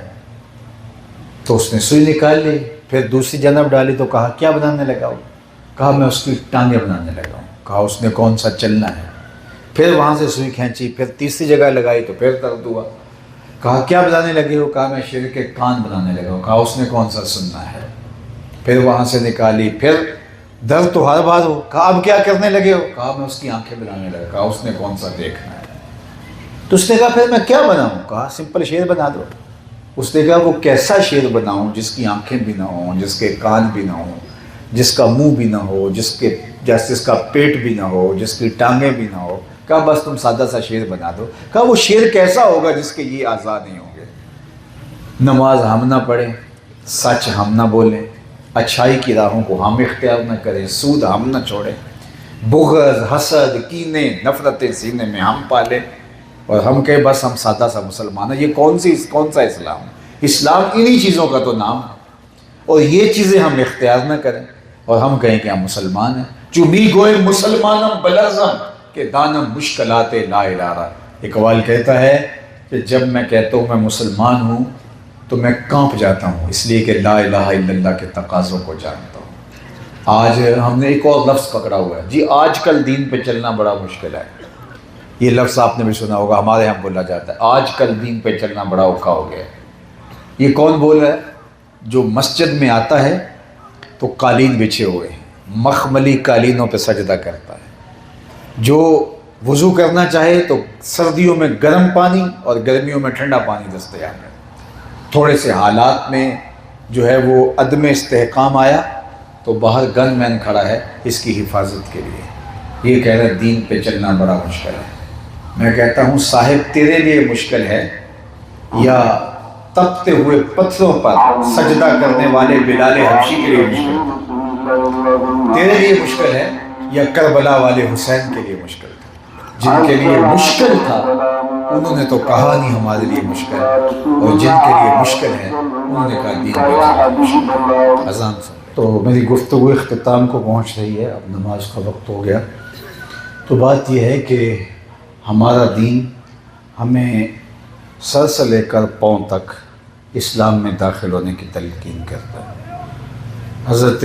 تو اس نے سوئی نکال لی، پھر دوسری جانب ڈالی تو کہا کیا بنانے لگا ہو؟ کہا میں اس کی ٹانگیں بنانے لگا ہوں۔ کہا اس نے کون سا چلنا ہے؟ پھر وہاں سے سوئی کھینچی، پھر تیسری جگہ لگائی تو پھر درد ہوا۔ کہا کیا بنانے لگے ہو؟ کہا میں شیر کے کان بنانے لگا ہوں۔ کہا اس نے کون سا سننا ہے؟ پھر وہاں سے نکالی، پھر درد تو ہر بار ہو۔ کہا اب کیا کرنے لگے ہو؟ کہا میں اس کی آنکھیں بنانے لگا۔ کہا اس نے کون سا دیکھنا ہے؟ تو اس نے کہا پھر میں کیا بناؤں؟ کہا سمپل شیر بنا دو۔ اس نے کہا وہ کیسا شیر بناؤں جس کی آنکھیں بھی نہ ہوں، جس کے کان بھی نہ ہوں، جس کا منہ بھی نہ ہو، جس کا پیٹ بھی نہ ہو، جس کی ٹانگیں بھی نہ ہو؟ کہا بس تم سادہ سا شیر بنا دو۔ کہا وہ شیر کیسا ہوگا جس کے یہ اعضاء نہیں ہوں گے؟ نماز ہم نہ پڑھیں، سچ ہم نہ بولیں، اچھائی کی راہوں کو ہم اختیار نہ کریں، سود ہم نہ چھوڑیں، بغض، حسد، کینے، نفرتیں سینے میں ہم پالیں اور ہم کہیں بس ہم سادہ سا مسلمان ہیں۔ یہ کون سا اسلام؟ اسلام انہی چیزوں کا تو نام ہے، اور یہ چیزیں ہم اختیار نہ کریں اور ہم کہیں کہ ہم مسلمان ہیں۔ جو می گوئے مسلمانم بلرزم کہ دانم مشکلات لا الارہ۔ اقبال کہتا ہے کہ جب میں کہتا ہوں میں مسلمان ہوں تو میں کانپ جاتا ہوں، اس لیے کہ لا الہ الا اللہ کے تقاضوں کو جانتا ہوں۔ آج ہم نے ایک اور لفظ پکڑا ہوا ہے جی، آج کل دین پہ چلنا بڑا مشکل ہے۔ یہ لفظ آپ نے بھی سنا ہوگا، ہمارے یہاں بولا جاتا ہے آج کل دین پہ چلنا بڑا اوکھا ہو گیا ہے۔ یہ کون بول رہا ہے؟ جو مسجد میں آتا ہے تو قالین بچھے ہوئے ہیں، مخملی قالینوں پہ سجدہ کرتا ہے، جو وضو کرنا چاہے تو سردیوں میں گرم پانی اور گرمیوں میں ٹھنڈا پانی دستیاب ہے۔ تھوڑے سے حالات میں جو ہے وہ عدم استحکام آیا تو باہر گن مین کھڑا ہے اس کی حفاظت کے لیے۔ یہ کہہ رہا ہے دین پہ چلنا بڑا مشکل ہے۔ میں کہتا ہوں صاحب تیرے لیے مشکل ہے یا تپتے ہوئے پتھروں پر سجدہ کرنے والے بلال حبشی کے لیے مشکل ہے؟ تیرے لیے مشکل ہے یا کربلا والے حسین کے لیے مشکل تھا؟ جن کے لیے مشکل تھا انہوں نے تو کہا نہیں ہمارے لیے مشکل ہے، اور جن کے لیے مشکل ہے انہوں نے کہا دین پہ چلنا۔ اذان سن تو میری گفتگو اختتام کو پہنچ رہی ہے، اب نماز کا وقت ہو گیا۔ تو بات یہ ہے کہ ہمارا دین ہمیں سر سے لے کر پاؤں تک اسلام میں داخل ہونے کی تلقین کرتا ہے۔ حضرت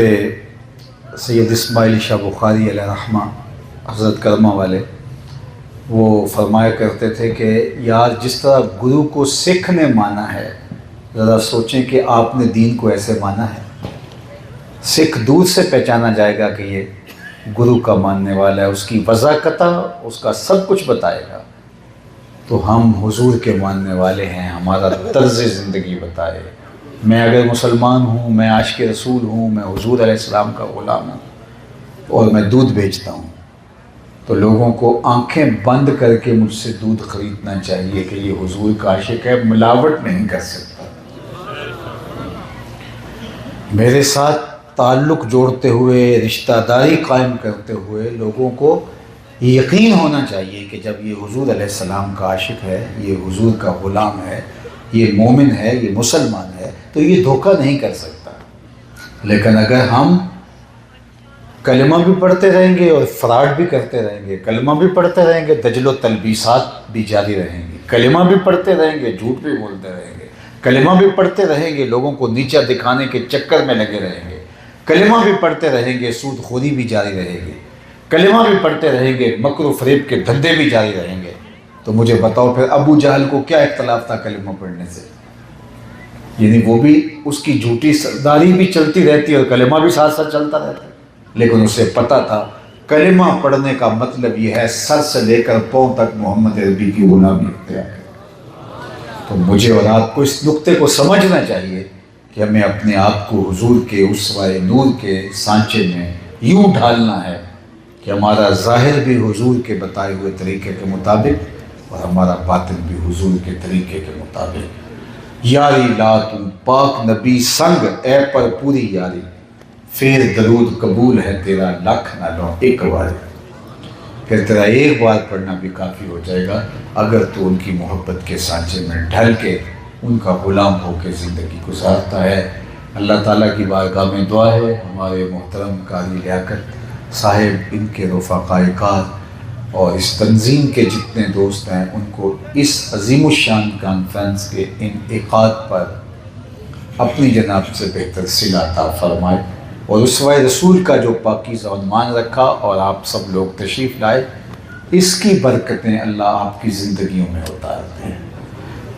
سید اسماعیل شاہ بخاری علیہ رحمہ، حضرت کرمہ والے، وہ فرمایا کرتے تھے کہ یار جس طرح گرو کو سکھ نے مانا ہے، ذرا سوچیں کہ آپ نے دین کو ایسے مانا ہے۔ سکھ دور سے پہچانا جائے گا کہ یہ گرو کا ماننے والا ہے، اس کی وضاحت اس کا سب کچھ بتائے گا۔ تو ہم حضور کے ماننے والے ہیں، ہمارا طرز زندگی بتائے۔ میں اگر مسلمان ہوں، میں عاشق رسول ہوں، میں حضور علیہ السلام کا غلام ہوں اور میں دودھ بیچتا ہوں، تو لوگوں کو آنکھیں بند کر کے مجھ سے دودھ خریدنا چاہیے کہ یہ حضور کا عاشق ہے، ملاوٹ نہیں کر سکتا۔ میرے ساتھ تعلق جوڑتے ہوئے، رشتہ داری قائم کرتے ہوئے لوگوں کو یقین ہونا چاہیے کہ جب یہ حضور علیہ السلام کا عاشق ہے، یہ حضور کا غلام ہے، یہ مومن ہے، یہ مسلمان ہے، تو یہ دھوکہ نہیں کر سکتا۔ لیکن اگر ہم کلمہ بھی پڑھتے رہیں گے اور فراڈ بھی کرتے رہیں گے، کلمہ بھی پڑھتے رہیں گے، دجل و تلبیسات بھی جاری رہیں گی، کلمہ بھی پڑھتے رہیں گے، جھوٹ بھی بولتے رہیں گے، کلمہ بھی پڑھتے رہیں گے، لوگوں کو نیچا دکھانے کے چکر میں لگے رہیں گے، کلمہ بھی پڑھتے رہیں گے، سود خوری بھی جاری رہے گی، کلمہ بھی پڑھتے رہیں گے، مکر و فریب کے دھندے بھی جاری رہیں گے، تو مجھے بتاؤ پھر ابو جہل کو کیا اختلاف تھا کلمہ پڑھنے سے؟ یعنی وہ بھی اس کی جھوٹی سرداری بھی چلتی رہتی اور کلمہ بھی ساتھ ساتھ چلتا رہتا، لیکن اسے پتہ تھا کلمہ پڑھنے کا مطلب یہ ہے سر سے لے کر پاؤں تک محمد عربی کی غلامی اختیار ہے۔ تو مجھے اور آپ کو اس نقطے کو سمجھنا چاہیے کہ ہمیں اپنے آپ کو حضور کے اسوہ نور کے سانچے میں یوں ڈھالنا ہے کہ ہمارا ظاہر بھی حضور کے بتائے ہوئے طریقے کے مطابق اور ہمارا باطن بھی حضور کے طریقے کے مطابق۔ یاری لا تو پاک نبی سنگ اے پر پوری یاری، پھر درود قبول ہے تیرا لکھ نہ لو ایک بار، پھر تیرا ایک بار پڑھنا بھی کافی ہو جائے گا اگر تو ان کی محبت کے سانچے میں ڈھل کے ان کا غلام ہو کے زندگی گزارتا ہے۔ اللہ تعالیٰ کی بارگاہ میں دعا ہے ہمارے محترم قاری لیاقت صاحب، ان کے رفقائے کار اور اس تنظیم کے جتنے دوست ہیں ان کو اس عظیم الشان کانفرنس کے انعقاد پر اپنی جناب سے بہتر صلہ عطا فرمائے، اور اسوہ رسول کا جو پاکیزہ عنوان رکھا اور آپ سب لوگ تشریف لائے، اس کی برکتیں اللہ آپ کی زندگیوں میں اتارتے ہیں۔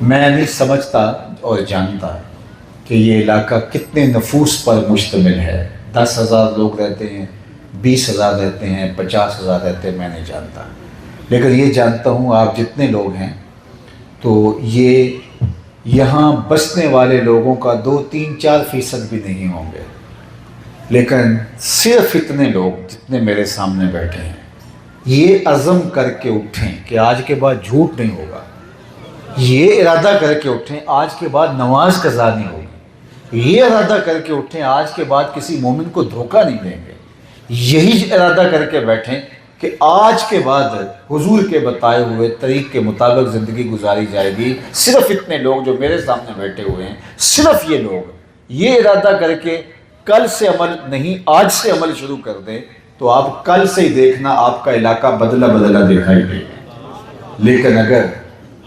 میں نہیں سمجھتا اور جانتا کہ یہ علاقہ کتنے نفوس پر مشتمل ہے، 10,000 لوگ رہتے ہیں، 20,000 رہتے ہیں، 50,000 رہتے ہیں، میں نہیں جانتا، لیکن یہ جانتا ہوں آپ جتنے لوگ ہیں تو یہ یہاں بسنے والے لوگوں کا 2, 3, 4% بھی نہیں ہوں گے، لیکن صرف اتنے لوگ جتنے میرے سامنے بیٹھے ہیں یہ عزم کر کے اٹھیں کہ آج کے بعد جھوٹ نہیں ہوگا، یہ ارادہ کر کے اٹھیں آج کے بعد نماز قضا نہیں ہوگی، یہ ارادہ کر کے اٹھیں آج کے بعد کسی مومن کو دھوکہ نہیں دیں گے، یہی ارادہ کر کے بیٹھیں کہ آج کے بعد حضور کے بتائے ہوئے طریق کے مطابق زندگی گزاری جائے گی۔ صرف اتنے لوگ جو میرے سامنے بیٹھے ہوئے ہیں، صرف یہ لوگ یہ ارادہ کر کے کل سے عمل نہیں آج سے عمل شروع کر دیں تو آپ کل سے ہی دیکھنا آپ کا علاقہ بدلا بدلا دکھائی دے گا۔ لیکن اگر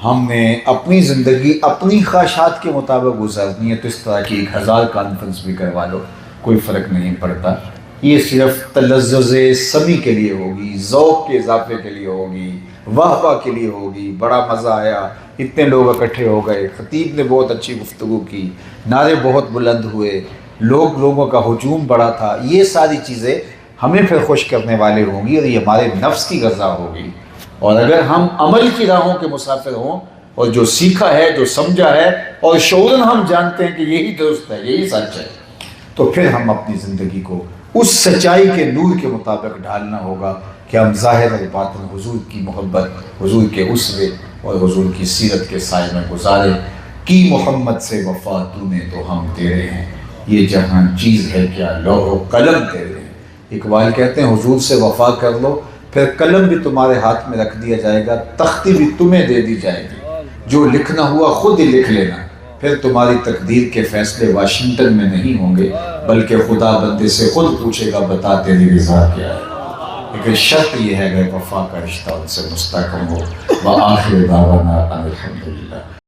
ہم نے اپنی زندگی اپنی خواہشات کے مطابق گزارنی ہے تو اس طرح کی 1000 کانفرنس بھی کروا لو، کوئی فرق نہیں پڑتا۔ یہ صرف تلذذ سمی کے لیے ہوگی، ذوق کے اضافے کے لیے ہوگی، واہ واہ کے لیے ہوگی، بڑا مزہ آیا، اتنے لوگ اکٹھے ہو گئے، خطیب نے بہت اچھی گفتگو کی، نعرے بہت بلند ہوئے، لوگوں کا ہجوم بڑا تھا، یہ ساری چیزیں ہمیں پھر خوش کرنے والے ہوں گی اور یہ ہمارے نفس کی غذا ہوگی۔ اور اگر ہم عمل کی راہوں کے مسافر ہوں اور جو سیکھا ہے، جو سمجھا ہے اور شعوراً ہم جانتے ہیں کہ یہی درست ہے، یہی سچ ہے، تو پھر ہم اپنی زندگی کو اس سچائی کے نور کے مطابق ڈھالنا ہوگا کہ ہم ظاہر اور باطن حضور کی محبت، حضور کے اسوے اور حضور کی سیرت کے سائے میں گزارے۔ کی محمد سے وفا تو نے تو ہم تیرے ہیں، یہ جہاں چیز ہے کیا لوح و قلم تیرے ہیں۔ اقبال کہتے ہیں حضور سے وفا کر لو، پھر قلم بھی تمہارے ہاتھ میں رکھ دیا جائے گا، تختی بھی تمہیں دے دی جائے گی، جو لکھنا ہوا خود ہی لکھ لینا، پھر تمہاری تقدیر کے فیصلے واشنگٹن میں نہیں ہوں گے، بلکہ خدا بندے سے خود پوچھے گا بتا تیری رضا کیا ہے۔ لیکن شرط یہ ہے کہ وفا کا رشتہ ان سے مستحکم ہو۔ وآخر دعوانا ان الحمدللہ